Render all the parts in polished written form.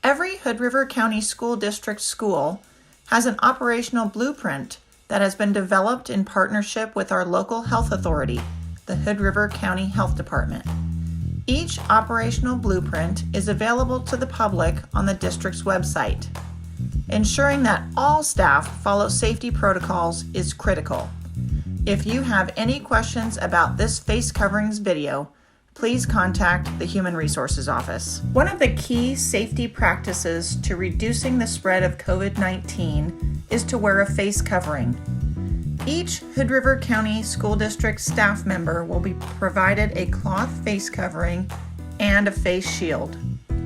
Every Hood River County School District school has an operational blueprint that has been developed in partnership with our local health authority, the Hood River County Health Department. Each operational blueprint is available to the public on the district's website. Ensuring that all staff follow safety protocols is critical. If you have any questions about this face coverings video, please contact the Human Resources Office. One of the key safety practices to reducing the spread of COVID-19 is to wear a face covering. Each Hood River County School District staff member will be provided a cloth face covering and a face shield.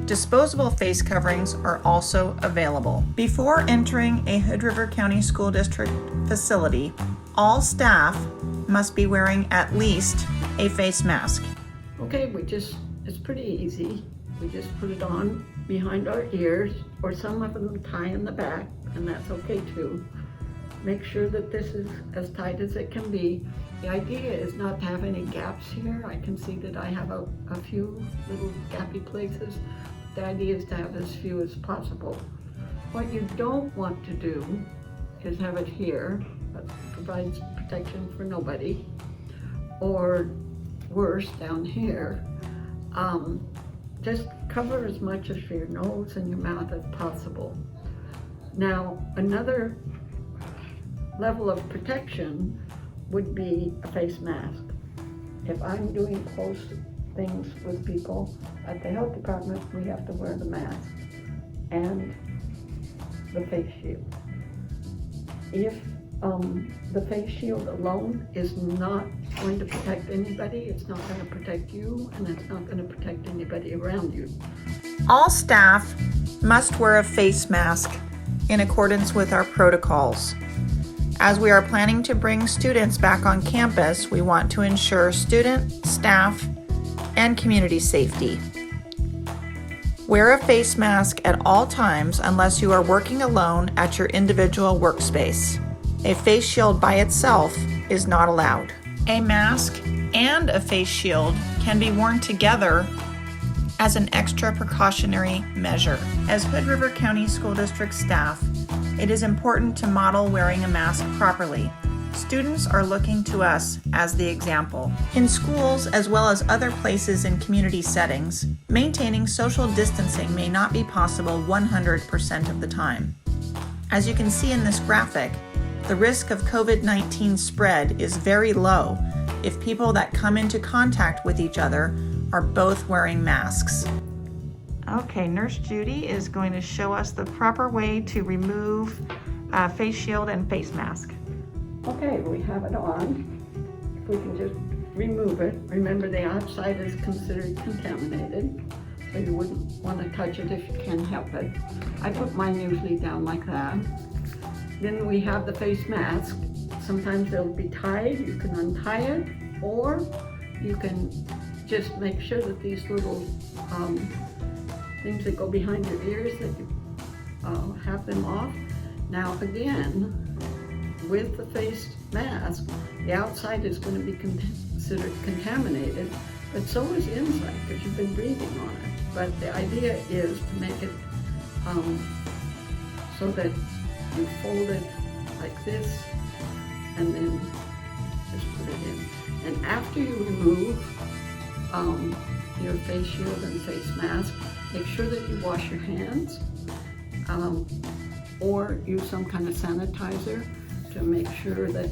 Disposable face coverings are also available. Before entering a Hood River County School District facility, all staff must be wearing at least a face mask. Okay, it's pretty easy. We just put it on behind our ears, or some of them tie in the back, and that's okay too. Make sure that this is as tight as it can be. The idea is not to have any gaps here. I can see that I have a few little gappy places. The idea is to have as few as possible. What you don't want to do is have it here. That provides protection for nobody. Or worse, down here. Just cover as much of your nose and your mouth as possible. Now, another level of protection would be a face mask. If I'm doing close things with people at the health department, we have to wear the mask and the face shield. If the face shield alone is not going to protect anybody, it's not going to protect you, and it's not going to protect anybody around you. All staff must wear a face mask in accordance with our protocols. As we are planning to bring students back on campus, we want to ensure student, staff, and community safety. Wear a face mask at all times unless you are working alone at your individual workspace. A face shield by itself is not allowed. A mask and a face shield can be worn together as an extra precautionary measure. As Hood River County School District staff, it is important to model wearing a mask properly. Students are looking to us as the example. In schools, as well as other places in community settings, maintaining social distancing may not be possible 100% of the time. As you can see in this graphic, the risk of COVID-19 spread is very low if people that come into contact with each other are both wearing masks. Okay, Nurse Judy is going to show us the proper way to remove face shield and face mask. Okay, we have it on. If we can just remove it. Remember, the outside is considered contaminated, so you wouldn't want to touch it if you can help it. I put mine usually down like that. Then we have the face mask. Sometimes they'll be tied. You can untie it, or you can just make sure that these little things that go behind your ears, that you have them off. Now again, with the face mask, the outside is going to be considered contaminated, but so is the inside because you've been breathing on it. But the idea is to make it so that you fold it like this and then just put it in. And after you remove your face shield and face mask, make sure that you wash your hands or use some kind of sanitizer to make sure that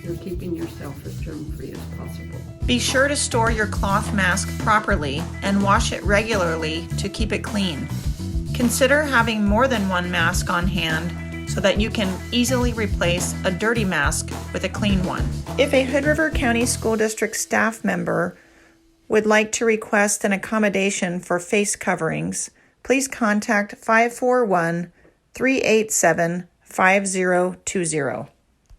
you're keeping yourself as germ-free as possible. Be sure to store your cloth mask properly and wash it regularly to keep it clean. Consider having more than one mask on hand so that you can easily replace a dirty mask with a clean one. If a Hood River County School District staff member would like to request an accommodation for face coverings, please contact 541-387-5020.